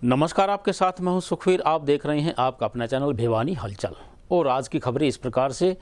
नमस्कार, आपके साथ मैं हूं सुखवीर। आप देख रहे हैं आपका अपना चैनल भिवानी हलचल। और आज की खबरें इस प्रकार से।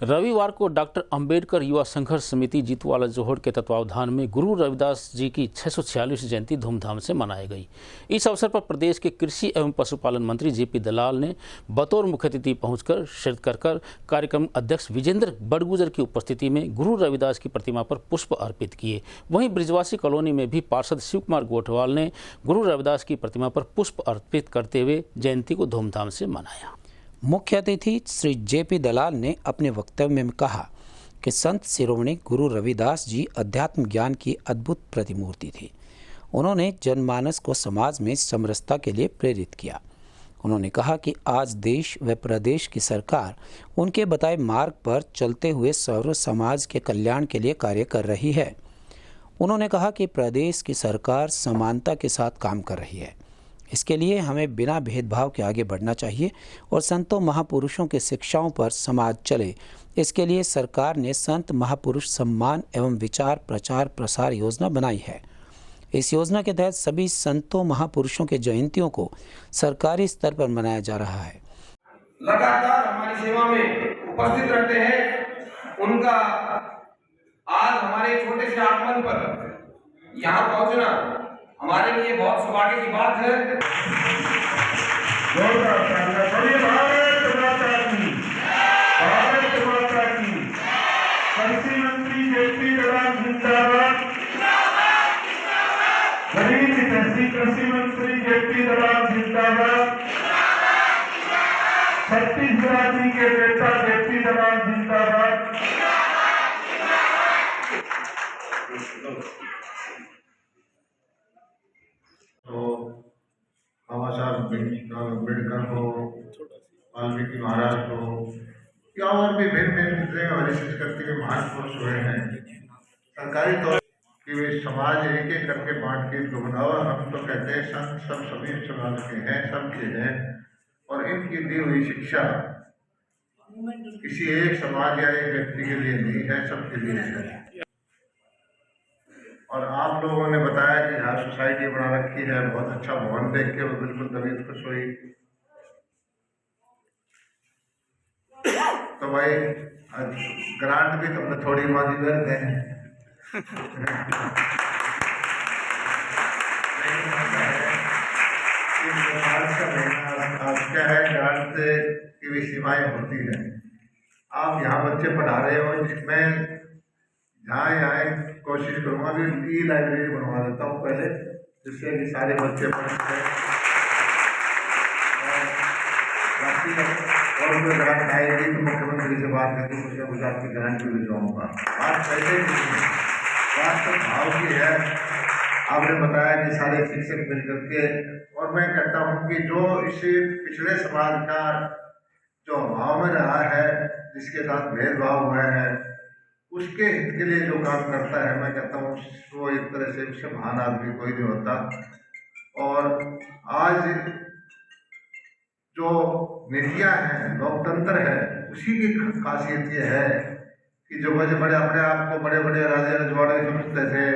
रविवार को डॉक्टर अंबेडकर युवा संघर्ष समिति जीतवाला जोहड़ के तत्वावधान में गुरु रविदास जी की 646 जयंती धूमधाम से मनाई गई। इस अवसर पर प्रदेश के कृषि एवं पशुपालन मंत्री जेपी दलाल ने बतौर मुख्य अतिथि पहुंचकर शिरकत कर कार्यक्रम अध्यक्ष विजेंद्र बड़गुजर की उपस्थिति में गुरु रविदास की प्रतिमा पर पुष्प अर्पित किए। वहीं ब्रिजवासी कॉलोनी में भी पार्षद शिव कुमार गोठवाल ने गुरु रविदास की प्रतिमा पर पुष्प अर्पित करते हुए जयंती को धूमधाम से मनाया। मुख्य अतिथि श्री जेपी दलाल ने अपने वक्तव्य में कहा कि संत शिरोमणि गुरु रविदास जी अध्यात्म ज्ञान की अद्भुत प्रतिमूर्ति थी। उन्होंने जनमानस को समाज में समरसता के लिए प्रेरित किया। उन्होंने कहा कि आज देश व प्रदेश की सरकार उनके बताए मार्ग पर चलते हुए सर्व समाज के कल्याण के लिए कार्य कर रही है। उन्होंने कहा कि प्रदेश की सरकार समानता के साथ काम कर रही है। इसके लिए हमें बिना भेदभाव के आगे बढ़ना चाहिए और संतों महापुरुषों के शिक्षाओं पर समाज चले। इसके लिए सरकार ने संत महापुरुष सम्मान एवं विचार प्रचार प्रसार योजना बनाई है। इस योजना के तहत सभी संतों महापुरुषों के जयंतियों को सरकारी स्तर पर मनाया जा रहा है। लगातार हमारी सेवा में उपस्थित रहते हैं। उनका आज हमारे छोटे से आगमन पर यहाँ पहुँचना हमारे लिए बहुत सौभाग्य की बात है। भारत माता की कृषि मंत्री जेपी दलाल जिंदाबाद। गरीब कृषि मंत्री जेपी दलाल जिंदाबाद। छत्तीसगढ़ के नेता जेपी दलाल जिंदाबाद। तो बाबा साहब अम्बेडकर हो, वाल्मीकि महाराज हो, या और भी भिन्न भिन्न हमारी संस्कृति के महान पुरुष हुए हैं। सरकारी तौर कि वे समाज एक एक करके बांट के जो बनाओ, हम तो कहते हैं संत सब सभी समाज के हैं, सबके हैं। और इनकी दी हुई शिक्षा किसी एक समाज या एक व्यक्ति के लिए नहीं है, सबके लिए है। और आप लोगों ने बताया कि यहाँ सोसाइटी बना रखी है, बहुत अच्छा भवन देख के वो बिल्कुल तबीयत खुश हुई। तो भाई ग्रांट भी तुमने थोड़ी मांगी कर दें। क्या है, ग्रांट की भी सीमाएं होती है। आप यहाँ बच्चे पढ़ा रहे हो, जिसमें जहाँ यहाँ कोशिश करूँगा कि ई लाइब्रेरी बनवा देता हूँ पहले, जिससे कि सारे बच्चे पढ़ सकें। बाकी और कोई ग्रांट आएगी तो मुख्यमंत्री से बात करके कुछ आपकी ग्रांट भी भिजवाऊँगा। बात पैसे की नहीं, बात तो भाव की है। आपने बताया कि सारे शिक्षक मिल करके, और मैं कहता हूँ कि जो इस पिछड़े समाज का जो भाव में रहा है, जिसके साथ भेदभाव हुआ है, उसके हित के लिए जो काम करता है, मैं कहता हूँ वो एक तरह से उससे महान आदमी कोई नहीं होता। और आज जो नीतियाँ हैं, लोकतंत्र है, उसी की खासियत ये है कि जो बड़े बड़े अपने आप को बड़े बड़े राजे रजवाड़े समझते थे,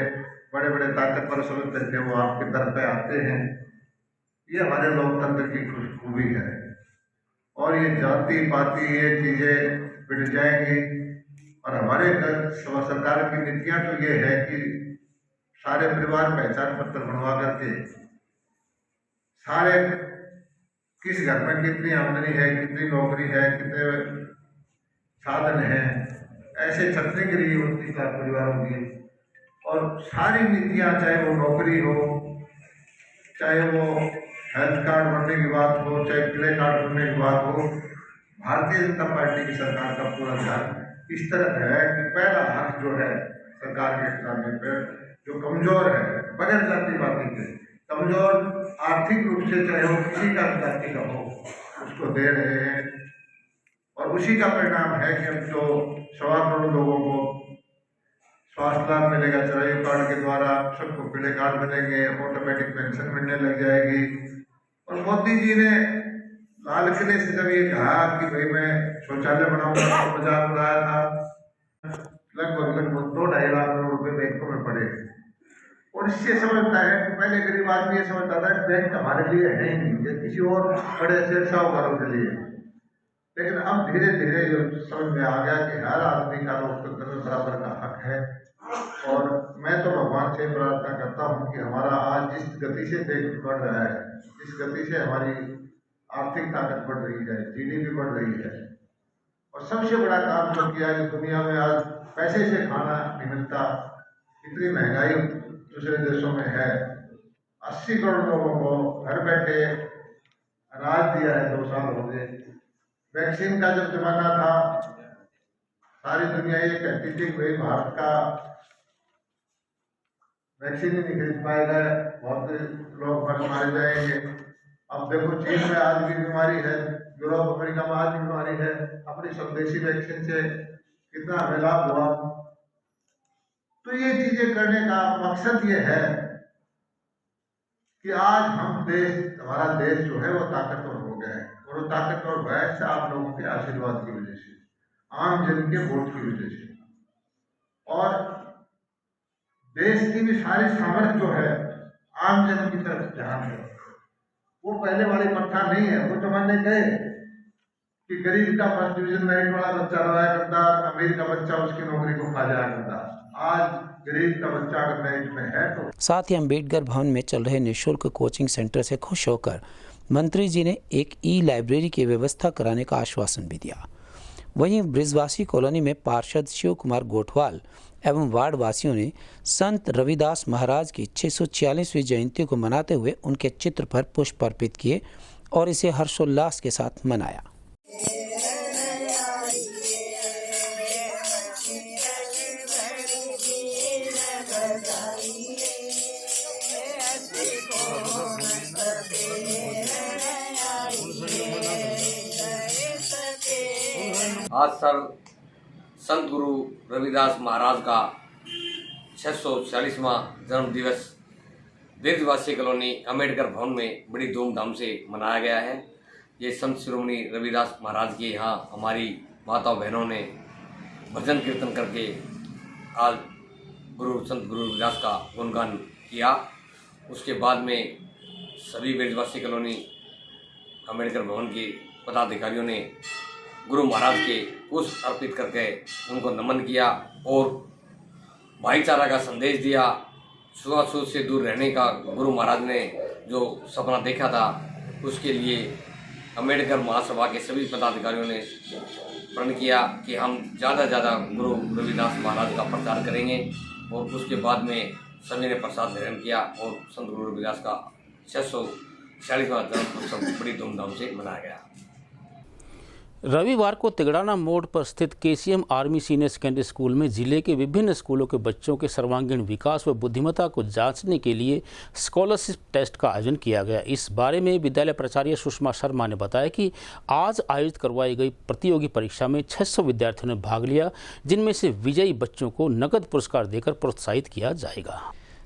बड़े बड़े ताकतवर समझते थे, वो आपके दर पे आते हैं। ये हमारे लोकतंत्र की खूबी है। और ये जाति पाति ये चीज़ें मिट जाएंगी। और हमारे सरकार की नीतियाँ तो ये है कि सारे परिवार पहचान पत्र बनवा करके, सारे किस घर में कितनी आमदनी है, कितनी नौकरी है, कितने साधन हैं, ऐसे छतने के लिए 29 लाख परिवारों की। और सारी नीतियाँ, चाहे वो नौकरी हो, चाहे वो हेल्थ कार्ड बनने की बात हो, चाहे प्ले कार्ड बनने की बात हो, भारतीय जनता पार्टी की सरकार का पूरा ध्यान इस तरह है कि पहला हक जो है सरकार के सामने पर, जो कमजोर है, बगैर जाति पाति के कमजोर, आर्थिक रूप से चाहे वो किसी का जाति का हो, उसको दे रहे हैं। और उसी का परिणाम है कि हम जो 1.25 करोड़ लोगों को स्वास्थ्य लाभ मिलेगा, चराई कार्ड के द्वारा सबको पीले कार्ड मिलेंगे, ऑटोमेटिक पेंशन मिलने लग जाएगी। और मोदी जी ने लाल किले से जब ये कहा कि भाई मैं शौचालय बनाऊंगा, तो मजाक उड़ाया था। लगभग 2-2.5 लाख करोड़ रुपए बैंकों में पड़े। और इससे समझता है कि पहले गरीब आदमी ये समझता था कि बैंक हमारे लिए है ही नहीं, ये किसी और बड़े सेठ साहूकारों के लिए। लेकिन अब धीरे धीरे जो समझ में आ गया कि हर आदमी का लोकतंत्र में बराबर का हक है। और मैं तो भगवान से प्रार्थना करता हूँ कि हमारा आज जिस गति से देश बढ़ रहा है, जिस गति से हमारी आर्थिक ताकत बढ़ रही है, GDP बढ़ रही है, और सबसे बड़ा काम जो किया है दुनिया में आज पैसे से खाना नहीं मिलता, इतनी महंगाई दूसरे देशों में है। 80 करोड़ लोगों को घर बैठे अनाज दिया है, 2 साल हो गए। वैक्सीन का जब जमाना था, सारी दुनिया ये कहती थी भाई भारत का वैक्सीन ही नहीं खरीद पाएगा, बहुत लोग मारे जाएंगे। अब देखो चीन में आज भी बीमारी है, यूरोप अमेरिका में आज भी बीमारी है। अपनी स्वदेशी वैक्सीन से कितना हमें लाभ हुआ। तो ये चीजें करने का मकसद ये है कि आज हम देश, हमारा देश जो है वो ताकतवर हो गया है, और वो ताकतवर हुआ है आप लोगों के आशीर्वाद की वजह से, आम जन के वोट की वजह से। और देश की भी सारी सामर्थ्य जो है आम जन की तरफ ध्यान है, वो पहले वाली प्रथा नहीं है। वो जमाने गए कि गरीब का फर्स्ट डिवीजन मेरिट वाला बच्चा रहा करता, अमीर का बच्चा उसकी नौकरी को खा जाया करता। आज गरीब का बच्चा अगर मेरिट में है तो। साथ ही अम्बेडकर भवन में चल रहे निःशुल्क कोचिंग सेंटर से खुश होकर मंत्री जी ने एक ई-लाइब्रेरी की व्यवस्था कराने का आश्वासन भी दिया। वहीं ब्रिजवासी कॉलोनी में पार्षद शिव कुमार गोठवाल एवं वार्ड वासियों ने संत रविदास महाराज की 646वीं जयंती को मनाते हुए उनके चित्र पर पुष्प अर्पित किए और इसे हर्षोल्लास के साथ मनाया। आज सर संत गुरु रविदास महाराज का 646वां जन्म दिवस ब्रिजवासी कॉलोनी अम्बेडकर भवन में बड़ी धूमधाम से मनाया गया है। ये संत शिरोमणि रविदास महाराज के यहाँ हमारी माता बहनों ने भजन कीर्तन करके आज संत गुरु रविदास का गुणगान किया। उसके बाद में सभी ब्रिजवासी कॉलोनी अम्बेडकर भवन के पदाधिकारियों ने गुरु महाराज के पुष्प अर्पित करके उनको नमन किया और भाईचारा का संदेश दिया। छुआछूत से दूर रहने का गुरु महाराज ने जो सपना देखा था, उसके लिए अम्बेडकर महासभा के सभी पदाधिकारियों ने प्रण किया कि हम ज़्यादा से ज़्यादा गुरु रविदास महाराज का प्रचार करेंगे। और उसके बाद में सभी ने प्रसाद ग्रहण किया और संत गुरु रविदास का 646वां जन्म उत्सव बड़ी धूमधाम से मनाया गया। रविवार को तिगड़ाना मोड़ पर स्थित KCM army senior Secondary School में जिले के विभिन्न स्कूलों के बच्चों के सर्वांगीण विकास व बुद्धिमत्ता को जांचने के लिए स्कॉलरशिप टेस्ट का आयोजन किया गया। इस बारे में विद्यालय प्राचार्य सुषमा शर्मा ने बताया कि आज आयोजित करवाई गई प्रतियोगी परीक्षा में 600 विद्यार्थियों ने भाग लिया, जिनमें से विजयी बच्चों को नकद पुरस्कार देकर प्रोत्साहित किया जाएगा।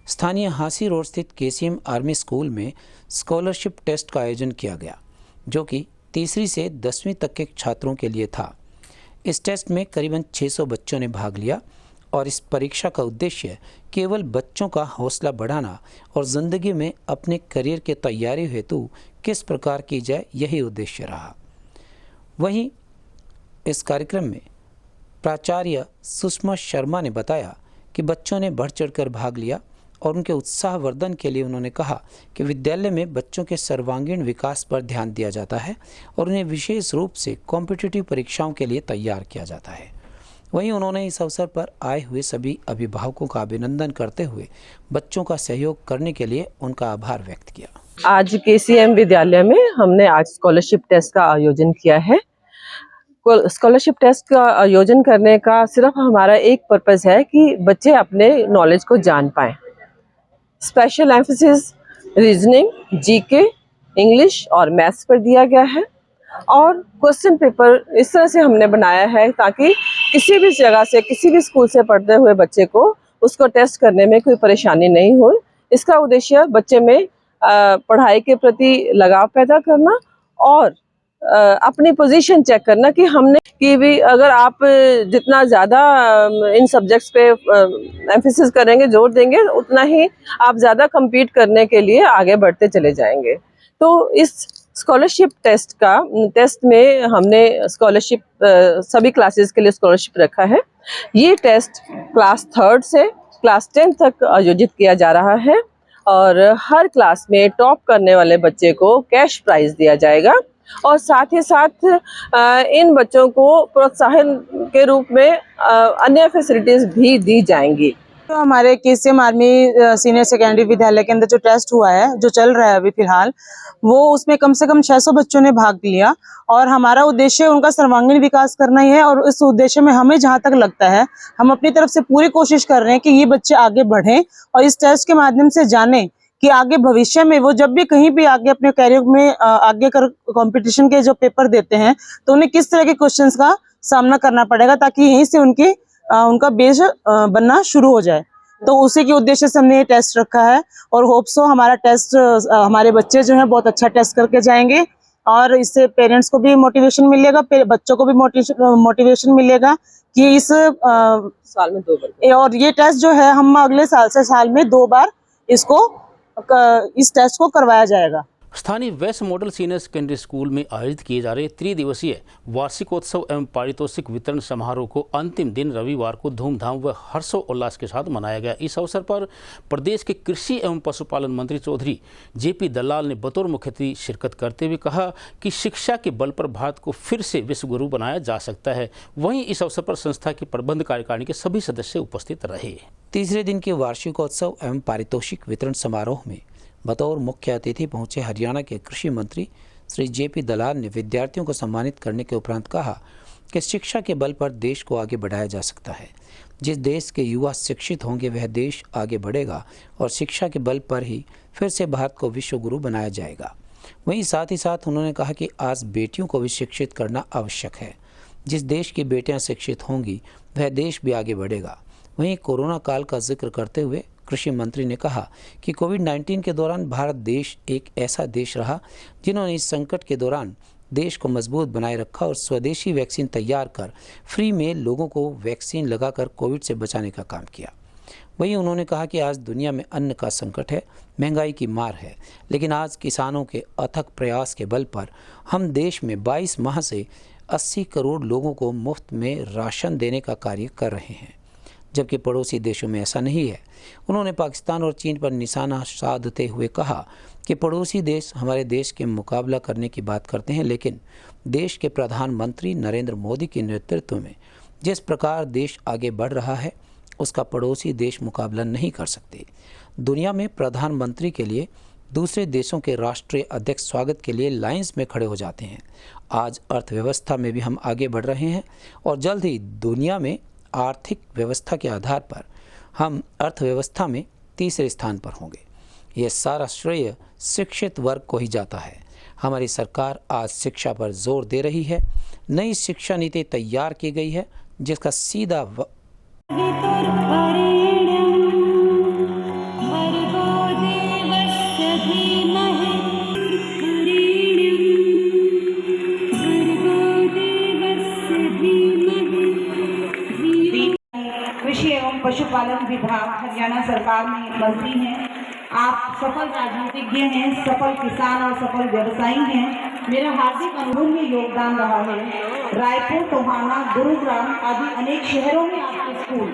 स्थानीय हांसी रोड स्थित KCM आर्मी स्कूल में स्कॉलरशिप टेस्ट का आयोजन किया गया, जो कि तीसरी से 10वीं तक के छात्रों के लिए था। इस टेस्ट में करीबन 600 बच्चों ने भाग लिया और इस परीक्षा का उद्देश्य केवल बच्चों का हौसला बढ़ाना और ज़िंदगी में अपने करियर की तैयारी हेतु किस प्रकार की जाए, यही उद्देश्य रहा। वहीं इस कार्यक्रम में प्राचार्य सुषमा शर्मा ने बताया कि बच्चों ने बढ़ चढ़कर भाग लिया और उनके उत्साहवर्धन के लिए उन्होंने कहा कि विद्यालय में बच्चों के सर्वांगीण विकास पर ध्यान दिया जाता है और उन्हें विशेष रूप से कॉम्पिटिटिव परीक्षाओं के लिए तैयार किया जाता है। वहीं उन्होंने इस अवसर पर आए हुए सभी अभिभावकों का अभिनंदन करते हुए बच्चों का सहयोग करने के लिए उनका आभार व्यक्त किया। आज KCM विद्यालय में हमने आज स्कॉलरशिप टेस्ट का आयोजन किया है। स्कॉलरशिप टेस्ट का आयोजन करने का सिर्फ हमारा एक पर्पस है कि बच्चे अपने नॉलेज को जान पाएं। Special emphasis reasoning, GK, English और मैथ्स पर दिया गया है और क्वेश्चन पेपर इस तरह से हमने बनाया है ताकि किसी भी जगह से, किसी भी स्कूल से पढ़ते हुए बच्चे को उसको टेस्ट करने में कोई परेशानी नहीं हो। इसका उद्देश्य बच्चे में पढ़ाई के प्रति लगाव पैदा करना और अपनी पोजीशन चेक करना कि हमने कि भी अगर आप जितना ज़्यादा इन सब्जेक्ट्स पे एम्फेसिस करेंगे, जोर देंगे, उतना ही आप ज़्यादा compete करने के लिए आगे बढ़ते चले जाएंगे। तो इस स्कॉलरशिप टेस्ट में हमने स्कॉलरशिप सभी क्लासेस के लिए स्कॉलरशिप रखा है। ये टेस्ट क्लास 3rd से क्लास 10 तक आयोजित किया जा रहा है और हर क्लास में टॉप करने वाले बच्चे को कैश प्राइज दिया जाएगा और साथ ही साथ इन बच्चों को प्रोत्साहन के रूप में अन्य फैसिलिटीज भी दी जाएंगी। तो हमारे केसीएम आर्मी सीनियर सेकेंडरी विद्यालय के अंदर जो टेस्ट हुआ है, जो चल रहा है अभी फिलहाल, वो उसमें कम से कम 600 बच्चों ने भाग लिया और हमारा उद्देश्य उनका सर्वांगीण विकास करना ही है और इस उद्देश्य में हमें जहां तक लगता है हम अपनी तरफ से पूरी कोशिश कर रहे हैं कि ये बच्चे आगे बढ़ें और इस टेस्ट के माध्यम से जानें कि आगे भविष्य में वो जब भी कहीं भी आगे अपने कैरियर में आगे कर कंपटीशन के जो पेपर देते हैं तो उन्हें किस तरह के क्वेश्चंस का सामना करना पड़ेगा ताकि यहीं से उनका बेस बनना शुरू हो जाए। तो उसी के उद्देश्य से हमने ये टेस्ट रखा है और होप सो हमारा टेस्ट हमारे बच्चे जो हैं बहुत अच्छा टेस्ट करके जाएंगे और इससे पेरेंट्स को भी मोटिवेशन मिलेगा, बच्चों को भी मोटिवेशन मिलेगा कि इस साल में 2 बार और ये टेस्ट जो है हम अगले साल में 2 बार इस टेस्ट को करवाया जाएगा। स्थानीय West Model Senior Secondary School में आयोजित किए जा रहे त्रिदिवसीय वार्षिकोत्सव एवं पारितोषिक वितरण समारोह को अंतिम दिन रविवार को धूमधाम व हर्षोल्लास के साथ मनाया गया। इस अवसर पर प्रदेश के कृषि एवं पशुपालन मंत्री चौधरी जेपी दलाल ने बतौर मुख्य अतिथि शिरकत करते हुए कहा कि शिक्षा के बल पर भारत को फिर से विश्व गुरु बनाया जा सकता है। वहीं इस अवसर पर संस्था के प्रबंध कार्यकारिणी के सभी सदस्य उपस्थित रहे। तीसरे दिन के वार्षिकोत्सव एवं पारितोषिक वितरण समारोह में बतौर मुख्य अतिथि पहुंचे हरियाणा के कृषि मंत्री श्री जेपी दलाल ने विद्यार्थियों को सम्मानित करने के उपरांत कहा कि शिक्षा के बल पर देश को आगे बढ़ाया जा सकता है। जिस देश के युवा शिक्षित होंगे वह देश आगे बढ़ेगा और शिक्षा के बल पर ही फिर से भारत को विश्व गुरु बनाया जाएगा। वहीं साथ ही साथ उन्होंने कहा कि आज बेटियों को भी शिक्षित करना आवश्यक है। जिस देश की बेटियां शिक्षित होंगी वह देश भी आगे बढ़ेगा। वहीं कोरोना काल का जिक्र करते हुए कृषि मंत्री ने कहा कि कोविड-19 के दौरान भारत देश एक ऐसा देश रहा जिन्होंने इस संकट के दौरान देश को मजबूत बनाए रखा और स्वदेशी वैक्सीन तैयार कर फ्री में लोगों को वैक्सीन लगाकर कोविड से बचाने का काम किया। वहीं उन्होंने कहा कि आज दुनिया में अन्न का संकट है, महंगाई की मार है, लेकिन आज किसानों के अथक प्रयास के बल पर हम देश में 22 माह से 80 करोड़ लोगों को मुफ्त में राशन देने का कार्य कर रहे हैं, जबकि पड़ोसी देशों में ऐसा नहीं है। उन्होंने पाकिस्तान और चीन पर निशाना साधते हुए कहा कि पड़ोसी देश हमारे देश के मुकाबला करने की बात करते हैं, लेकिन देश के प्रधानमंत्री नरेंद्र मोदी के नेतृत्व में जिस प्रकार देश आगे बढ़ रहा है उसका पड़ोसी देश मुकाबला नहीं कर सकते। दुनिया में प्रधानमंत्री के लिए दूसरे देशों के राष्ट्रीय अध्यक्ष स्वागत के लिए लाइंस में खड़े हो जाते हैं। आज अर्थव्यवस्था में भी हम आगे बढ़ रहे हैं और जल्द ही दुनिया में आर्थिक व्यवस्था के आधार पर हम अर्थव्यवस्था में तीसरे स्थान पर होंगे। यह सारा श्रेय शिक्षित वर्ग को ही जाता है। हमारी सरकार आज शिक्षा पर जोर दे रही है। नई शिक्षा नीति तैयार की गई है जिसका सीधा कृषि एवं पशुपालन विभाग हरियाणा सरकार में मंत्री हैं। आप सफल राजनीतिज्ञ हैं, सफल किसान और सफल व्यवसायी हैं। मेरा हार्दिक अनुभव में योगदान रहा है। रायपुर, टोहाना, गुरुग्राम आदि अनेक शहरों में आपके स्कूल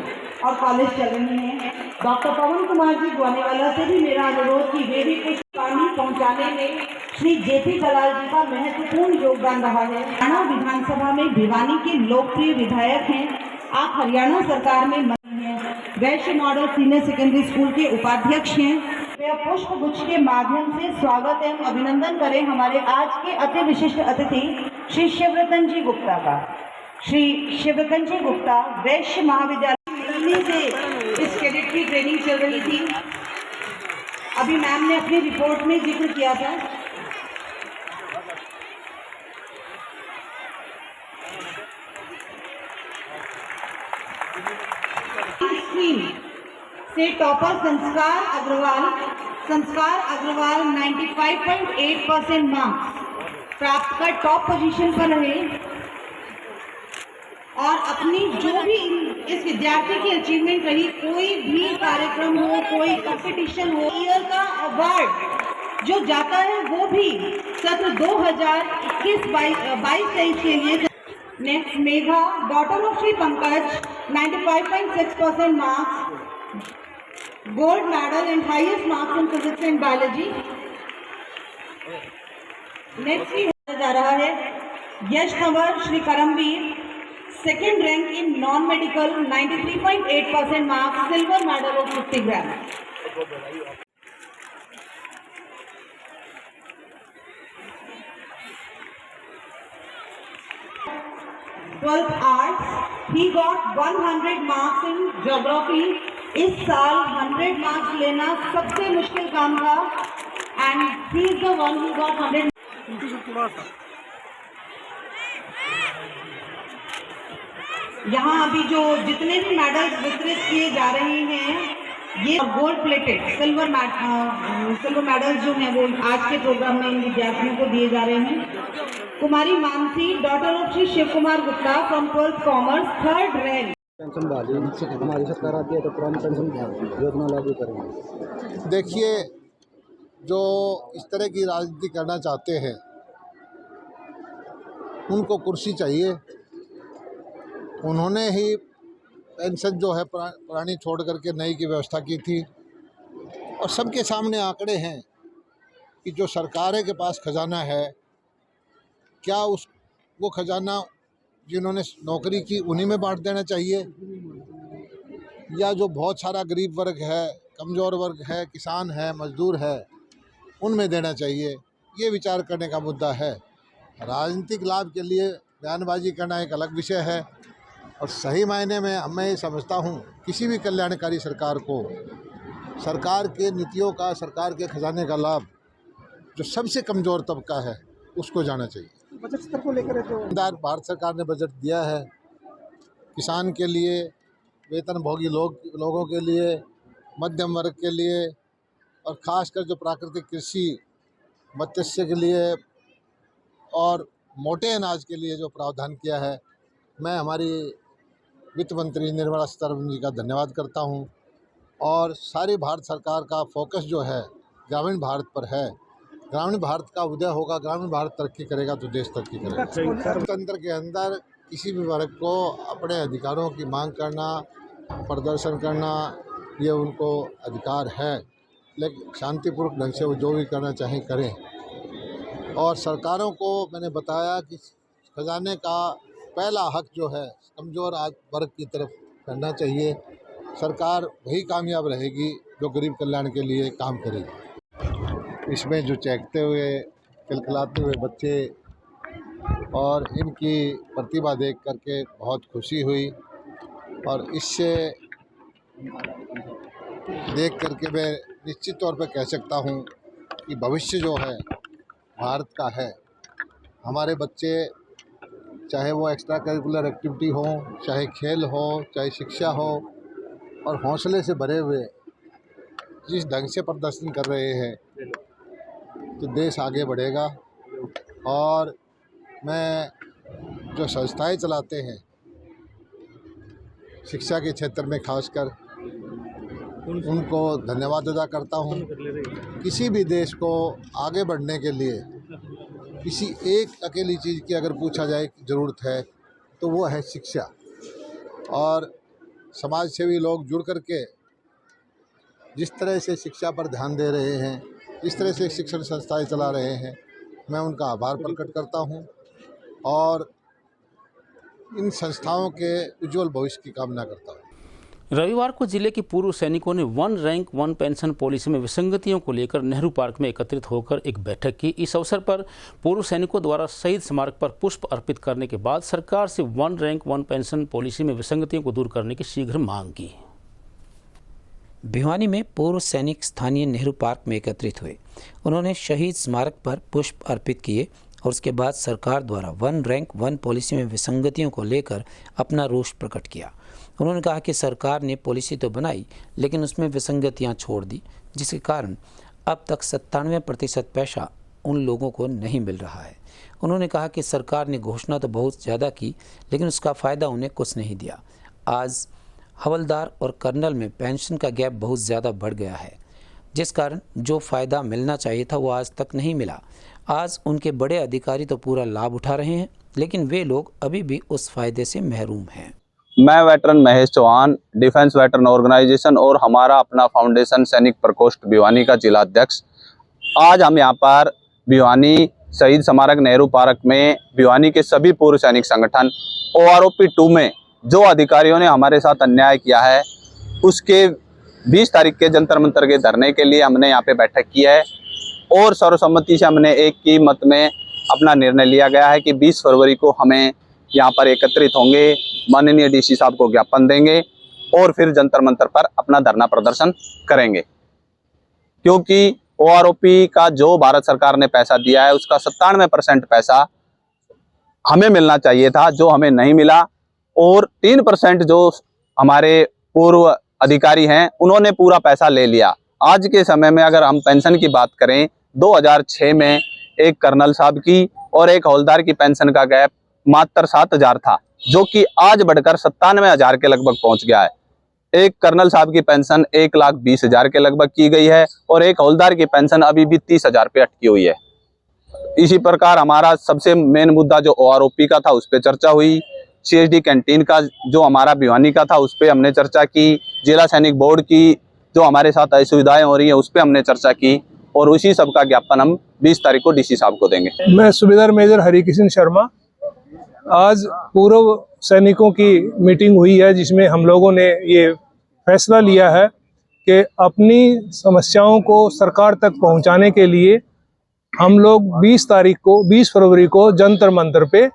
और कॉलेज चल रहे हैं। डॉक्टर पवन कुमार जी ग्वानेवाला से भी मेरा अनुरोध कि वे भी कुछ पानी पहुँचाने में श्री जेपी दलाल जी का महत्वपूर्ण योगदान रहा है। हरियाणा विधानसभा में भिवानी के लोकप्रिय विधायक हैं। आप हरियाणा सरकार में मंत्री हैं। वैश्य मॉडल सीनियर सेकेंडरी स्कूल के उपाध्यक्ष हैं। वे पुष्प गुच्छ के माध्यम से स्वागत एवं अभिनंदन करें हमारे आज के अति विशिष्ट अतिथि श्री शिवरतन जी गुप्ता का। श्री शिवरतन जी गुप्ता वैश्य महाविद्यालय से इस कैडेट की ट्रेनिंग चल रही थी। अभी मैम ने अपनी रिपोर्ट में जिक्र किया था। से टॉपर संस्कार अग्रवाल 95.8% मार्क्स। प्राप्त कर टॉप पोजीशन पर रहे और अपनी जो भी इस विद्यार्थी की अचीवमेंट रही, कोई भी कार्यक्रम हो, कोई कंपटीशन हो, ईयर का अवार्ड जो जाता है वो भी सत्र 2021-22-23 के लिए। Next Megha, daughter of Shri Pankaj, 95.6% marks, gold medal and highest marks in physics and biology. Next भी जा रहा है Yash Kanwar Shri Karamvir, second rank in non medical, 93.8% marks, silver medal of 50 gram. 12th arts, he got 100 marks in geography. इस साल 100 marks लेना सबसे मुश्किल काम था and he is the one who got 100. यहाँ अभी जो जितने भी मेडल्स वितरित किए जा रहे हैं ये गोल्ड प्लेटेड सिल्वर मेडल्स जो हैं वो आज के प्रोग्राम में इन विद्यार्थियों को दिए जा रहे हैं। कुमारी Mansi, daughter of Shri Shiv Kumar Gupta from 12th commerce, 3rd rank. Pension बहाली हमारी सरकार आती है तो पुरानी पेंशन योजना लागू करेंगे। देखिए, जो इस तरह की राजनीति करना चाहते हैं उनको कुर्सी चाहिए। उन्होंने ही पेंशन जो है पुरानी छोड़ करके नई की व्यवस्था की थी और सबके सामने आंकड़े हैं कि जो सरकारें के पास खजाना है, क्या वो खजाना जिन्होंने नौकरी की उन्हीं में बांट देना चाहिए या जो बहुत सारा गरीब वर्ग है, कमज़ोर वर्ग है, किसान है, मजदूर है, उनमें देना चाहिए। ये विचार करने का मुद्दा है। राजनीतिक लाभ के लिए बयानबाजी करना एक अलग विषय है और सही मायने में मैं ये समझता हूँ किसी भी कल्याणकारी सरकार को सरकार के नीतियों का, सरकार के खजाने का लाभ जो सबसे कमज़ोर तबका है उसको जाना चाहिए। बजट स्तर को लेकर भारत सरकार ने बजट दिया है किसान के लिए, वेतनभोगी लोगों के लिए, मध्यम वर्ग के लिए और ख़ासकर जो प्राकृतिक कृषि, मत्स्य के लिए और मोटे अनाज के लिए जो प्रावधान किया है। मैं हमारी वित्त मंत्री निर्मला सीतारमण जी का धन्यवाद करता हूं और सारी भारत सरकार का फोकस जो है ग्रामीण भारत पर है। ग्रामीण भारत का उदय होगा, ग्रामीण भारत तरक्की करेगा तो देश तरक्की करेगा। लोकतंत्र के अंदर किसी भी वर्ग को अपने अधिकारों की मांग करना, प्रदर्शन करना, ये उनको अधिकार है, लेकिन शांतिपूर्वक ढंग से वो जो भी करना चाहें करें। और सरकारों को मैंने बताया कि खजाने का पहला हक जो है कमज़ोर वर्ग की तरफ करना चाहिए। सरकार वही कामयाब रहेगी जो गरीब कल्याण के लिए काम करेगी। इसमें जो चहकते हुए, खिलखिलाते हुए बच्चे और इनकी प्रतिभा देख करके बहुत खुशी हुई और इससे देख करके मैं निश्चित तौर पर कह सकता हूँ कि भविष्य जो है भारत का है। हमारे बच्चे चाहे वो एक्स्ट्रा करिकुलर एक्टिविटी हो, चाहे खेल हो, चाहे शिक्षा हो, और हौसले से भरे हुए जिस ढंग से प्रदर्शन कर रहे हैं तो देश आगे बढ़ेगा। और मैं जो संस्थाएं चलाते हैं शिक्षा के क्षेत्र में खासकर उनको धन्यवाद अदा करता हूं। किसी भी देश को आगे बढ़ने के लिए किसी एक अकेली चीज़ की अगर पूछा जाए कि ज़रूरत है तो वो है शिक्षा। और समाज सेवी लोग जुड़ करके जिस तरह से शिक्षा पर ध्यान दे रहे हैं, जिस तरह से शिक्षण संस्थाएं चला रहे हैं, मैं उनका आभार प्रकट करता हूं और इन संस्थाओं के उज्जवल भविष्य की कामना करता हूं। रविवार को जिले के पूर्व सैनिकों ने 1 रैंक 1 पेंशन पॉलिसी में विसंगतियों को लेकर नेहरू पार्क में एकत्रित होकर एक बैठक की। इस अवसर पर पूर्व सैनिकों द्वारा शहीद स्मारक पर पुष्प अर्पित करने के बाद सरकार से 1 रैंक 1 पेंशन पॉलिसी में विसंगतियों को दूर करने की शीघ्र मांग की। भिवानी में पूर्व सैनिक स्थानीय नेहरू पार्क में एकत्रित हुए। उन्होंने शहीद स्मारक पर पुष्प अर्पित किए और उसके बाद सरकार द्वारा 1 रैंक 1 पॉलिसी में विसंगतियों को लेकर अपना रोष प्रकट किया। उन्होंने कहा कि सरकार ने पॉलिसी तो बनाई लेकिन उसमें विसंगतियां छोड़ दी, जिसके कारण अब तक 97% पैसा उन लोगों को नहीं मिल रहा है। उन्होंने कहा कि सरकार ने घोषणा तो बहुत ज़्यादा की, लेकिन उसका फ़ायदा उन्हें कुछ नहीं दिया। आज हवलदार और कर्नल में पेंशन का गैप बहुत ज़्यादा बढ़ गया है, जिस कारण जो फ़ायदा मिलना चाहिए था वो आज तक नहीं मिला। आज उनके बड़े अधिकारी तो पूरा लाभ उठा रहे हैं, लेकिन वे लोग अभी भी उस फ़ायदे से महरूम हैं। मैं veteran Mahesh Chauhan, defence veteran organisation और हमारा अपना फाउंडेशन सैनिक प्रकोष्ठ भिवानी का जिला अध्यक्ष। आज हम यहाँ पर भिवानी शहीद स्मारक नेहरू पार्क में भिवानी के सभी पूर्व सैनिक संगठन OROP 2 में जो अधिकारियों ने हमारे साथ अन्याय किया है, उसके 20 तारीख के जंतर मंतर के धरने के लिए हमने यहाँ पे बैठक की है और सर्वसम्मति से हमने एक ही मत में अपना निर्णय लिया गया है कि 20 फरवरी को हमें यहाँ पर एकत्रित होंगे, माननीय DC साहब को ज्ञापन देंगे और फिर जंतर मंतर पर अपना धरना प्रदर्शन करेंगे। क्योंकि OROP का जो भारत सरकार ने पैसा दिया है उसका 97% पैसा हमें मिलना चाहिए था, जो हमें नहीं मिला, और 3% जो हमारे पूर्व अधिकारी हैं उन्होंने पूरा पैसा ले लिया। आज के समय में अगर हम पेंशन की बात करें, 2006 में एक कर्नल साहब की और एक हवलदार की पेंशन का गैप मात्र 7,000 था, जो कि आज बढ़कर 97,000 के लगभग पहुंच गया है। एक कर्नल साहब की पेंशन 1,20,000 के लगभग की गई है और एक हवलदार की पेंशन अभी भी 30,000 पे अटकी हुई है। इसी प्रकार हमारा सबसे मेन मुद्दा जो OROP का था उस पर चर्चा हुई। CSD कैंटीन का जो हमारा भिवानी का था उस पर हमने चर्चा की। जिला सैनिक बोर्ड की जो हमारे साथ असुविधाएं हो रही है उस पर हमने चर्चा की और उसी सब का ज्ञापन हम 20 तारीख को DC साहब को देंगे। मैं सूबेदार मेजर हरिकिशन शर्मा। आज पूर्व सैनिकों की मीटिंग हुई है जिसमें हम लोगों ने ये फैसला लिया है कि अपनी समस्याओं को सरकार तक पहुंचाने के लिए हम लोग 20 फरवरी को जंतर मंतर पे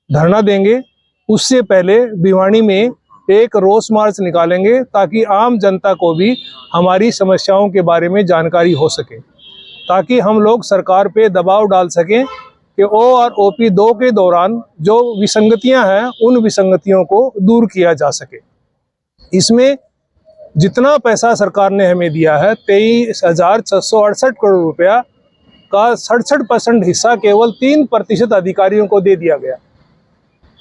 धरना देंगे। उससे पहले भिवानी में एक रोष मार्च निकालेंगे ताकि आम जनता को भी हमारी समस्याओं के बारे में जानकारी हो सके, ताकि हम लोग सरकार पे दबाव डाल सकें कि OROP 2 के दौरान जो विसंगतियां हैं उन विसंगतियों को दूर किया जा सके। इसमें जितना पैसा सरकार ने हमें दिया है 23,668 करोड़ रुपया का 67% हिस्सा केवल 3% अधिकारियों को दे दिया गया।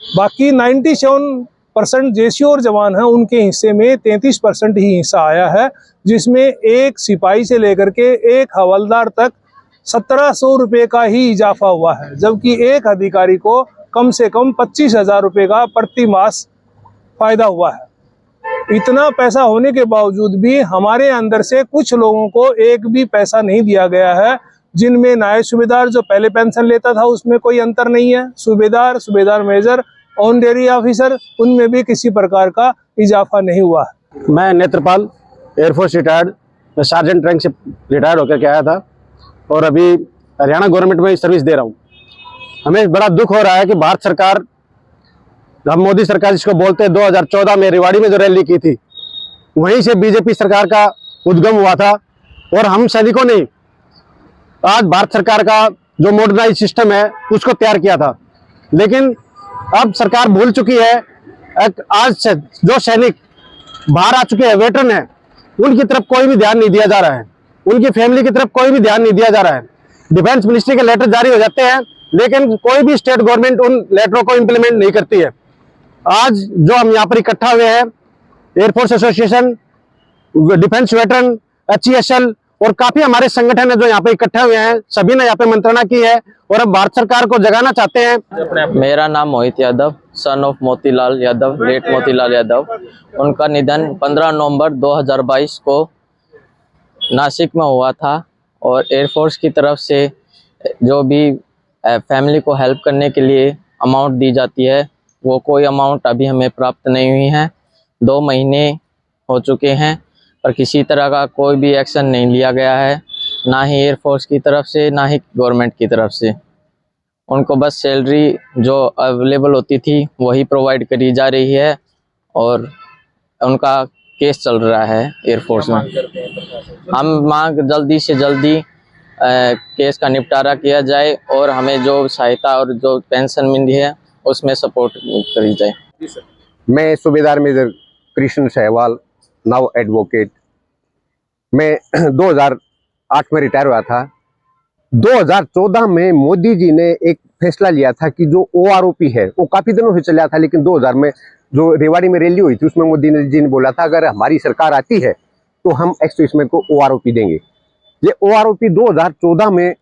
बाकी 97% JCO और जवान हैं, उनके हिस्से में 33% ही हिस्सा आया है, जिसमें एक सिपाही से लेकर के एक हवलदार तक 1,700 रुपये का ही इजाफा हुआ है, जबकि एक अधिकारी को कम से कम 25,000 रुपये का प्रति मास फायदा हुआ है। इतना पैसा होने के बावजूद भी हमारे अंदर से कुछ लोगों को एक भी पैसा नहीं दिया गया है, जिनमें नायब सूबेदार जो पहले पेंशन लेता था उसमें कोई अंतर नहीं है, सूबेदार मेजर ऑनरेरी ऑफिसर उनमें भी किसी प्रकार का इजाफा नहीं हुआ है। मैं नेत्रपाल, एयरफोर्स रिटायर्ड, मैं सार्जेंट रैंक से रिटायर्ड होकर के आया था और अभी हरियाणा गवर्नमेंट में सर्विस दे रहा हूँ। हमें बड़ा दुख हो रहा है कि भारत सरकार, हम मोदी सरकार जिसको बोलते हैं, 2014 में रेवाड़ी में जो रैली की थी वहीं से BJP सरकार का उद्गम हुआ था और हम सैनिकों ने आज भारत सरकार का जो मॉडर्नाइज सिस्टम है उसको तैयार किया था। लेकिन अब सरकार भूल चुकी है। आज से जो सैनिक बाहर आ चुके हैं, वेटरन है, उनकी तरफ कोई भी ध्यान नहीं दिया जा रहा है, उनकी फैमिली की तरफ कोई भी ध्यान नहीं दिया जा रहा है। डिफेंस मिनिस्ट्री के लेटर जारी हो जाते हैं लेकिन कोई भी स्टेट गवर्नमेंट उन लेटरों को इम्प्लीमेंट नहीं करती है। आज जो हम यहाँ पर इकट्ठा हुए हैं, air force association, defence veteran, HESL और काफी हमारे संगठन है जो यहाँ पे इकट्ठे हुए हैं, सभी ने यहाँ पे मंत्रणा की है और अब भारत सरकार को जगाना चाहते हैं। मेरा नाम Mohit Yadav, son of Motilal Yadav, late Motilal Yadav. उनका निधन 15 नवंबर 2022 को नासिक में हुआ था और एयरफोर्स की तरफ से जो भी फैमिली को हेल्प करने के लिए अमाउंट दी जाती है वो कोई अमाउंट अभी हमें प्राप्त नहीं हुई है। 2 महीने हो चुके हैं पर किसी तरह का कोई भी एक्शन नहीं लिया गया है, ना ही एयरफोर्स की तरफ से ना ही गवर्नमेंट की तरफ से। उनको बस सैलरी जो अवेलेबल होती थी वही प्रोवाइड करी जा रही है और उनका केस चल रहा है एयरफोर्स में। हम मांग जल्दी से जल्दी केस का निपटारा किया जाए और हमें जो सहायता और जो पेंशन मिली है उसमें सपोर्ट करी जाए। मैं सूबेदार major Krishna Sahiwal, now advocate. मैं 2008 में रिटायर हुआ था। 2014 में मोदी जी ने एक फैसला लिया था कि जो OROP है वो काफी दिनों से चला था, लेकिन 2000 में जो रेवाड़ी में रैली हुई थी उसमें मोदी जी ने बोला था अगर हमारी सरकार आती है तो हम एक्स-सर्विसमैन को OROP देंगे। ये OROP 2014 में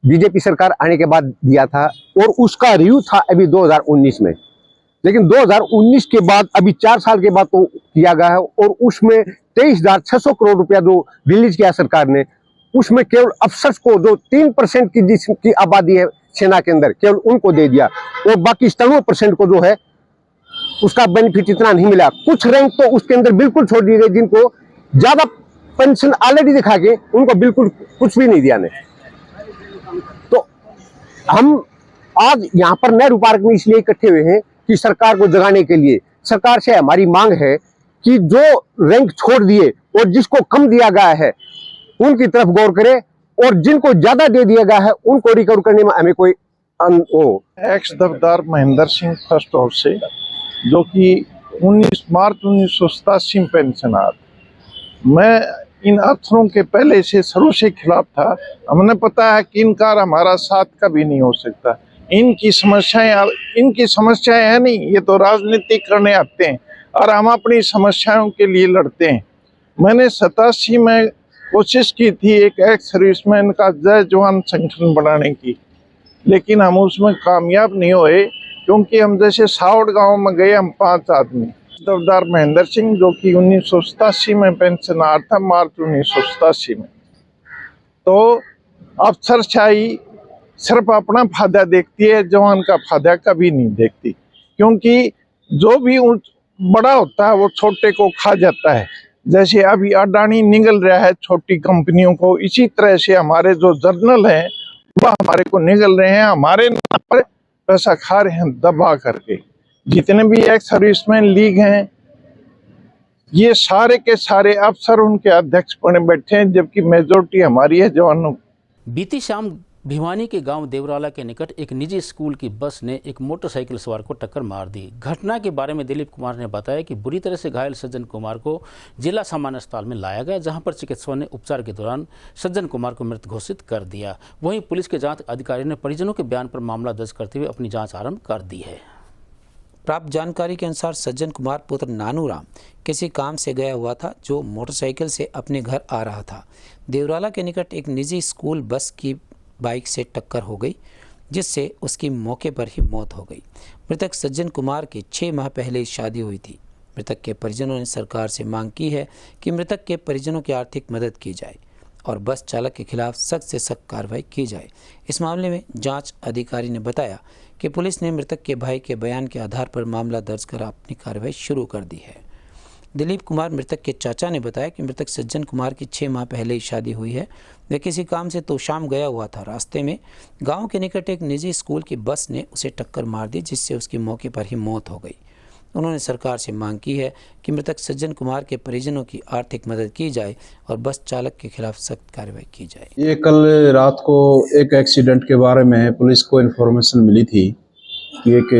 बीजेपी सरकार आने के बाद दिया था और उसका रिव्यू था अभी 2019 में, लेकिन 2019 के बाद अभी 4 साल के बाद तो किया गया है और उसमें 23,600 करोड़ रुपया जो रिलीज किया सरकार ने, उसमें केवल अफसर्स को जो 3% की जिसकी आबादी है सेना के अंदर केवल उनको दे दिया और बाकी 97% को जो है उसका बेनिफिट इतना नहीं मिला। कुछ रैंक तो उसके अंदर बिल्कुल छोड़ दिए गए जिनको ज्यादा पेंशन ऑलरेडी दिखा के उनको बिल्कुल कुछ भी नहीं दिया ने। तो हम आज यहाँ पर नेहरू पार्क में इसलिए इकट्ठे हुए हैं कि सरकार को जगाने के लिए सरकार से हमारी मांग है कि जो रैंक छोड़ दिए और जिसको कम दिया गया है उनकी तरफ गौर करे और जिनको ज्यादा दे दिया गया है उनको रिकवर करने में हमें कोई एक्स दफ्तर महेंद्र सिंह फर्स्ट हाउस से, जो कि 19 मार्च 1987 में पेंशनर। मैं इन अफसरों के पहले से शुरू से खिलाफ था। हमने पता है कि इनका हमारा साथ कभी नहीं हो सकता। इनकी समस्याएं है नहीं, ये तो राजनीति करने आते हैं और हम अपनी समस्याओं के लिए लड़ते हैं। मैंने 87 में कोशिश की थी एक एक्स सर्विसमैन का जय जवान संगठन बनाने की, लेकिन हम उसमें कामयाब नहीं हुए क्योंकि हम जैसे सावड़ गांव में गए, हम 5 आदमी। दफ्तर महेंद्र सिंह जो कि 1987 में पेंशनर था, मार्च 1987 में। तो अफसरशाही सिर्फ अपना फायदा देखती है, जवान का फायदा कभी नहीं देखती, क्योंकि जो भी बड़ा होता है वो छोटे को खा जाता है। जैसे अभी अडानी निगल रहा है छोटी कंपनियों को, इसी तरह से हमारे जो जर्नल हैं वह हमारे को निगल रहे हैं, हमारे नाम पर पैसा खा रहे हैं दबा करके। जितने भी एक्स सर्विसमैन लीग हैं ये सारे के सारे अफसर उनके अध्यक्ष बने बैठे हैं, जबकि मेजोरिटी हमारी है जवानों। बीती शाम भिवानी के गांव देवराला के निकट एक निजी स्कूल की बस ने एक मोटरसाइकिल सवार को टक्कर मार दी। घटना के बारे में दिलीप कुमार ने बताया कि बुरी तरह से घायल सज्जन कुमार को जिला सामान्य अस्पताल में लाया गया, जहां पर चिकित्सकों ने उपचार के दौरान सज्जन कुमार को मृत घोषित कर दिया। वहीं पुलिस के जांच अधिकारी ने परिजनों के बयान पर मामला दर्ज करते हुए अपनी जाँच आरम्भ कर दी है। प्राप्त जानकारी के अनुसार सज्जन कुमार पुत्र नानूराम किसी काम से गया हुआ था, जो मोटरसाइकिल से अपने घर आ रहा था। देवराला के निकट एक निजी स्कूल बस की बाइक से टक्कर हो गई, जिससे उसकी मौके पर ही मौत हो गई। मृतक सज्जन कुमार की 6 माह पहले शादी हुई थी। मृतक के परिजनों ने सरकार से मांग की है कि मृतक के परिजनों की आर्थिक मदद की जाए और बस चालक के खिलाफ सख्त से सख्त कार्रवाई की जाए। इस मामले में जांच अधिकारी ने बताया कि पुलिस ने मृतक के भाई के बयान के आधार पर मामला दर्ज कर अपनी कार्रवाई शुरू कर दी है। दिलीप कुमार मृतक के चाचा ने बताया कि मृतक सज्जन कुमार की 6 माह पहले ही शादी हुई है। वह किसी काम से तो शाम गया हुआ था। रास्ते में गांव के निकट एक निजी स्कूल की बस ने उसे टक्कर मार दी, जिससे उसकी मौके पर ही मौत हो गई। उन्होंने सरकार से मांग की है कि मृतक सज्जन कुमार के परिजनों की आर्थिक मदद की जाए और बस चालक के खिलाफ सख्त कार्रवाई की जाए। ये कल रात को एक एक्सीडेंट के बारे में पुलिस को इन्फॉर्मेशन मिली थी कि एक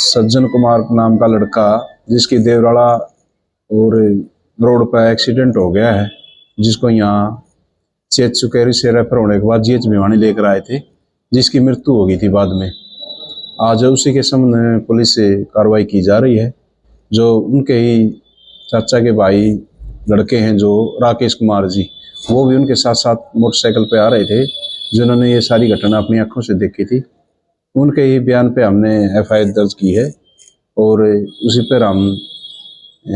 सज्जन कुमार नाम का लड़का जिसकी देवराला और रोड पर एक्सीडेंट हो गया है, जिसको यहाँ चेत सुकेरी से रेफर होने के बाद जीएच भिवानी लेकर आए थे, जिसकी मृत्यु हो गई थी बाद में। आज उसी के संबंध में पुलिस से कार्रवाई की जा रही है। जो उनके ही चाचा के भाई लड़के हैं जो राकेश कुमार जी, वो भी उनके साथ साथ मोटरसाइकिल पे आ रहे थे, जिन्होंने ये सारी घटना अपनी आंखों से देखी थी। उनके ही बयान पे हमने एफआईआर दर्ज की है और उसी पर हम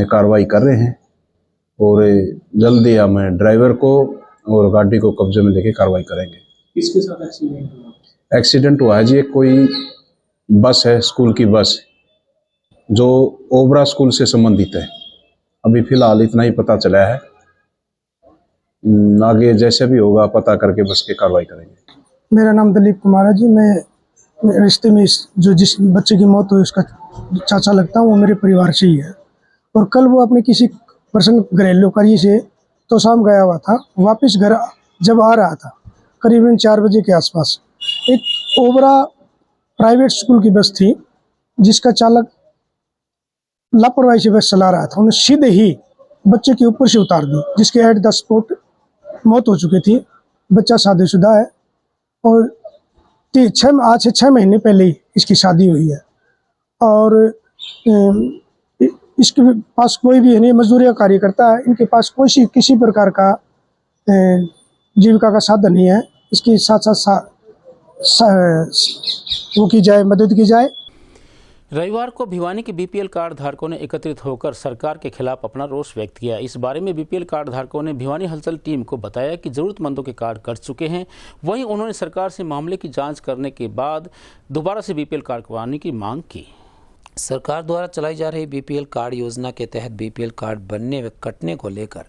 कार्रवाई कर रहे हैं और जल्दी हम ड्राइवर को और गाड़ी को कब्जे में लेके कार्रवाई करेंगे। किसके साथ एक्सीडेंट हुआ? एक्सीडेंट हुआ है जी, एक कोई बस है, स्कूल की बस, जो ओबरा स्कूल से संबंधित है। अभी फिलहाल इतना ही पता चला है, आगे जैसे भी होगा पता करके बस की कार्रवाई करेंगे। मेरा नाम दिलीप कुमार है जी। मैं रिश्ते में जो जिस बच्चे की मौत हुई उसका चाचा लगता हूँ, वो मेरे परिवार से ही है। और कल वो अपने किसी प्रसंग घरेलू कार्य से तो शाम गया हुआ था। वापस घर जब आ रहा था करीबन 4 बजे के आसपास, एक ओबरा प्राइवेट स्कूल की बस थी जिसका चालक लापरवाही से बस चला रहा था। उन्हें सीधे ही बच्चे के ऊपर से उतार दी, जिसके एट द स्पॉट मौत हो चुकी थी। बच्चा शादीशुदा है और आज से 6 महीने पहले ही इसकी शादी हुई है और इसके पास कोई भी नहीं मजदूरी का कार्य करता है। इनके पास कोई किसी प्रकार का जीविका का साधन नहीं है। इसकी साथ वो की जाए, मदद की जाए। रविवार को भिवानी के बीपीएल कार्ड धारकों ने एकत्रित होकर सरकार के खिलाफ अपना रोष व्यक्त किया। इस बारे में बीपीएल कार्ड धारकों ने भिवानी हलचल टीम को बताया कि जरूरतमंदों के कार्ड कट चुके हैं। वहीं उन्होंने सरकार से मामले की जांच करने के बाद दोबारा से बीपीएल कार्ड करवाने की मांग की। सरकार द्वारा चलाई जा रही बीपीएल कार्ड योजना के तहत बीपीएल कार्ड बनने व कटने को लेकर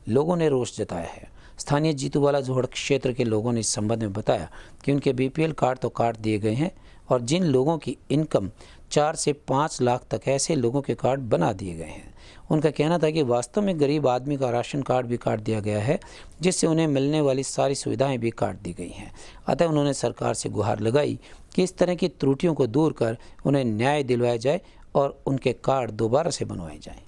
लोगों ने रोष जताया है। स्थानीय जीतूवाला जोहड़ क्षेत्र के लोगों ने इस संबंध में बताया कि उनके बीपीएल कार्ड तो काट दिए गए हैं और जिन लोगों की इनकम 4 से 5 लाख तक ऐसे लोगों के कार्ड बना दिए गए हैं। उनका कहना था कि वास्तव में गरीब आदमी का राशन कार्ड भी काट दिया गया है, जिससे उन्हें मिलने वाली सारी सुविधाएं भी काट दी गई हैं। अतः उन्होंने सरकार से गुहार लगाई कि इस तरह की त्रुटियों को दूर कर उन्हें न्याय दिलवाया जाए और उनके कार्ड दोबारा से बनवाए जाएं।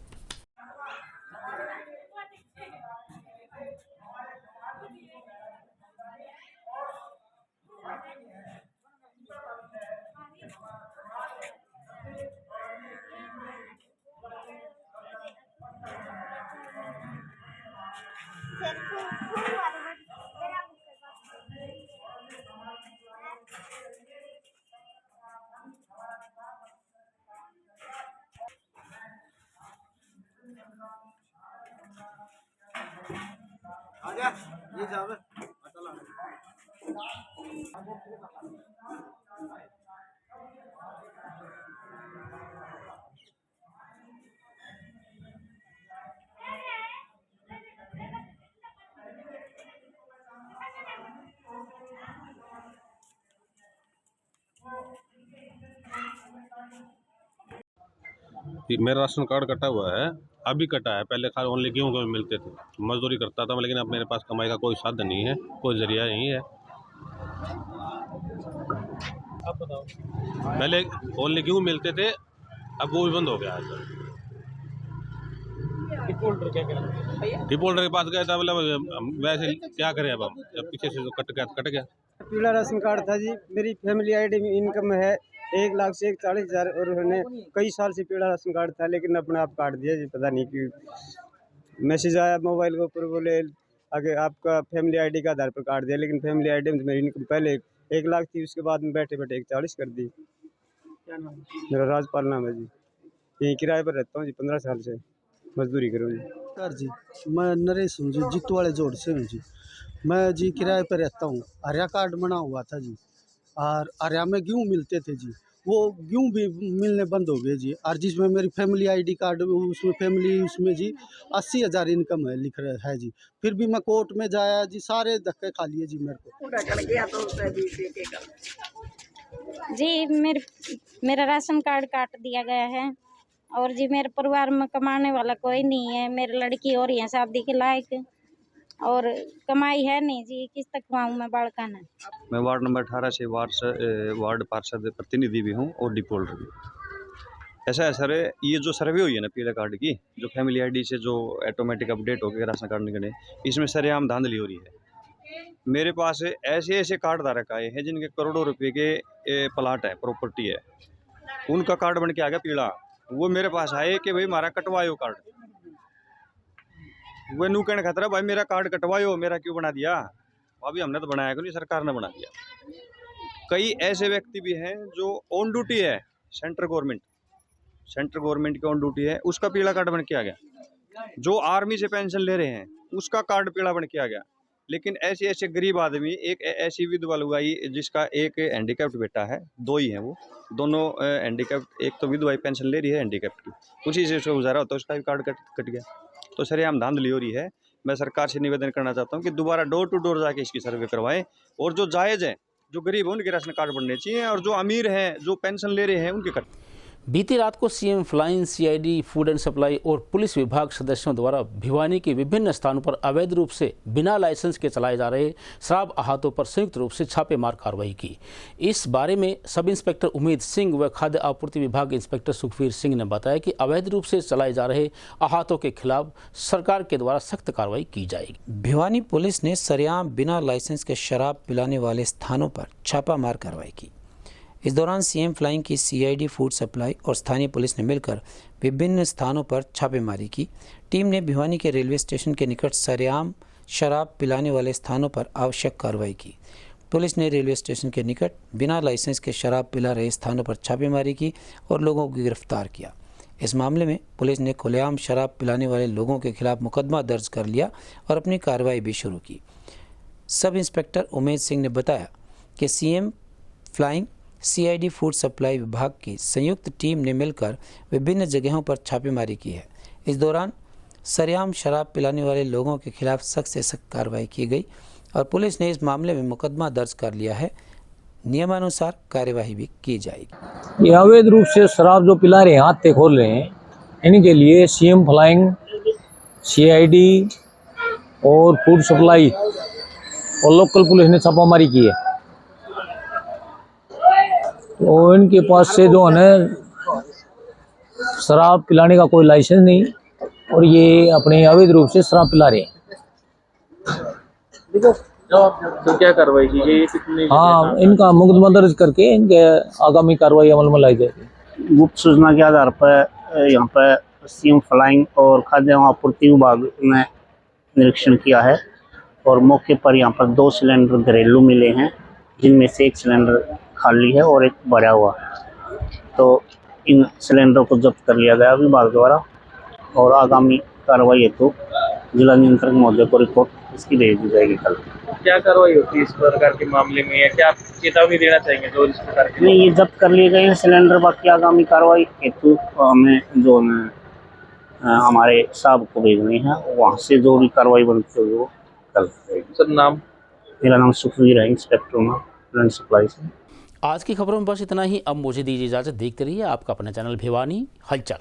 मेरा राशन कार्ड कटा हुआ है, अभी कटा है। पहले खाली ओनली गेहूं को मिलते थे, मजदूरी करता था मैं, लेकिन अब मेरे पास कमाई का कोई साधन नहीं है, कोई जरिया नहीं है। आप बताओ। पहले ओनली गेहूं मिलते थे, अब वो भी बंद हो गया है सर। डिफॉल्टर क्या करें? डिफॉल्टर के पास गए था, मतलब वैसे क्या करें अब हम, जब पीछे से जो कट गया। पीला राशन कार्ड था जी, मेरी फैमिली आईडी में इनकम है 1,40,000 और उन्होंने कई साल से पीला राशन कार्ड था, लेकिन अपने आप काट दिया जी। पता नहीं क्यों मैसेज आया मोबाइल के ऊपर, बोले आगे आपका फैमिली आईडी का आधार पर काट दिया, लेकिन फैमिली आईडी में मेरी इनकम पहले 1 लाख थी, उसके बाद में बैठे बैठे 1,40,000 कर दी। क्या नाम? मेरा राजपाल नाम है जी। यहीं किराए पर रहता हूँ जी, 15 साल से मजदूरी करूँ जी। सर जी, मैं नरेश हूँ जी, जीतूवाले जोड़ से हूँ जी। मैं जी किराए पर रहता हूँ। आर्या कार्ड बना हुआ था जी, और आर्या में गेहूँ मिलते थे जी, वो गेहूँ भी मिलने बंद हो गए जी। और जिसमें मेरी फैमिली आईडी कार्ड उसमें फैमिली उसमें जी 80,000 इनकम है लिख रहा है जी। फिर भी मैं कोर्ट में जाया जी, सारे धक्के खा लिए जी मेरे को जी। मेरा राशन कार्ड काट दिया गया है और जी मेरे परिवार में कमाने वाला कोई नहीं है। मेरी लड़की हो रही है शादी के लायक और कमाई है नहीं जी, किस तक खवाऊं मैं बालका ने। मैं वार्ड नंबर 18 से वार्ड पार्षद प्रतिनिधि भी हूँ और डिपोल्टर भी। ऐसा है सर, ये जो सर्वे हुई है ना पीले कार्ड की, जो फैमिली आईडी से जो ऑटोमेटिक अपडेट हो गया राशन कार्ड निकले, इसमें सरेआम धांधली हो रही है। मेरे पास ऐसे ऐसे कार्ड धारक आए हैं जिनके करोड़ों रुपए के प्लाट है, प्रॉपर्टी है, उनका कार्ड बन के आ गया पीला। वो मेरे पास आए कि भाई हमारा कटवायो कार्ड, वो नू कहने खतरा भाई मेरा कार्ड कटवायो, मेरा क्यों बना दिया? अभी हमने तो बनाया क्यों नहीं, सरकार ने बना दिया। कई ऐसे व्यक्ति भी हैं जो ऑन ड्यूटी है, सेंट्रल गवर्नमेंट की ऑन ड्यूटी है, उसका पीला कार्ड बन के आ गया। जो आर्मी से पेंशन ले रहे हैं उसका कार्ड पीला बन के आ गया। लेकिन ऐसे ऐसे गरीब आदमी, एक ऐसी विधवा लुगाई जिसका एक हैंडीकैप्ड बेटा है, 2 ही हैं, वो दोनों हैंडीकैप्ड, एक तो विधवाई पेंशन ले रही है हैंडीकैप्ड की, उसी से उसका गुजारा होता है, उसका भी कार्ड कट गया। तो सरेआम धांधली हो रही है। मैं सरकार से निवेदन करना चाहता हूँ कि दोबारा डोर टू डोर जाके इसकी सर्वे करवाएं, और जो जायज़ है, जो गरीब है उनके राशन कार्ड बनने चाहिए, और जो अमीर हैं, जो पेंशन ले रहे हैं, उनके बीती रात को CM flying, CID, food and supply और पुलिस विभाग सदस्यों द्वारा भिवानी के विभिन्न स्थानों पर अवैध रूप से बिना लाइसेंस के चलाए जा रहे शराब अहातों पर संयुक्त रूप से छापेमार कार्रवाई की। इस बारे में सब इंस्पेक्टर उमेद सिंह व खाद्य आपूर्ति विभाग इंस्पेक्टर सुखवीर सिंह ने बताया कि अवैध रूप से चलाए जा रहे अहातों के खिलाफ सरकार के द्वारा सख्त कार्रवाई की जाएगी। भिवानी पुलिस ने सरेआम बिना लाइसेंस के शराब पिलाने वाले स्थानों पर छापामार कार्रवाई की। इस दौरान सीएम फ्लाइंग की सीआईडी, फूड सप्लाई और स्थानीय पुलिस ने मिलकर विभिन्न स्थानों पर छापेमारी की। टीम ने भिवानी के रेलवे स्टेशन के निकट सरेआम शराब पिलाने वाले स्थानों पर आवश्यक कार्रवाई की। पुलिस ने रेलवे स्टेशन के निकट बिना लाइसेंस के शराब पिला रहे स्थानों पर छापेमारी की और लोगों को गिरफ्तार किया। इस मामले में पुलिस ने खुलेआम शराब पिलाने वाले लोगों के खिलाफ मुकदमा दर्ज कर लिया और अपनी कार्रवाई भी शुरू की। सब इंस्पेक्टर उमेद सिंह ने बताया कि CM flying, CID, food supply विभाग की संयुक्त टीम ने मिलकर विभिन्न जगहों पर छापेमारी की है। इस दौरान सरेआम शराब पिलाने वाले लोगों के खिलाफ सख्त से सख्त कार्रवाई की गई और पुलिस ने इस मामले में मुकदमा दर्ज कर लिया है। नियमानुसार कार्यवाही भी की जाएगी। ये अवैध रूप से शराब जो पिला रहे हैं, हाथ खोल रहे हैं, इनके लिए सीएम फ्लाइंग, सीआईडी और फूड सप्लाई और लोकल पुलिस ने छापामारी की है। तो इनके पास से जो है शराब पिलाने का कोई लाइसेंस नहीं और ये अपने अवैध रूप से शराब पिला रहे हैं। तो क्या कार्रवाई की गई? कितनी? हाँ, इनका मुकदमा दर्ज करके इनके आगामी कार्रवाई अमल में लाई जाएगी। गुप्त सूचना के आधार पर यहाँ पर सीएम फ्लाइंग और खाद्य एवं आपूर्ति विभाग ने निरीक्षण किया है और मौके पर यहाँ पर 2 सिलेंडर घरेलू मिले हैं, जिनमें से 1 सिलेंडर खाली है और 1 भरा हुआ। तो इन सिलेंडरों को जब्त कर लिया गया विभाग द्वारा और आगामी कार्रवाई हेतु जिला नियंत्रक महोदय को रिपोर्ट इसकी भेज दी जाएगी कल। क्या कार्रवाई होती है इस प्रकार के मामले में, या क्या आप चेतावनी देना चाहेंगे जो इस प्रकार के? नहीं, ये जब्त कर लिए गए हैं सिलेंडर। बाकी आगामी कार्रवाई हेतु हमें जो हमारे साहब को भेजने हैं, वहाँ से जो भी कार्रवाई बनती होगी वो कल करेगी। सर नाम? मेरा नाम सुखवीर है, इंस्पेक्टर फूड एंड सप्लाई से। आज की खबरों में बस इतना ही। अब मुझे दीजिए इजाजत। देखते रहिए आपका अपना चैनल भिवानी हलचल।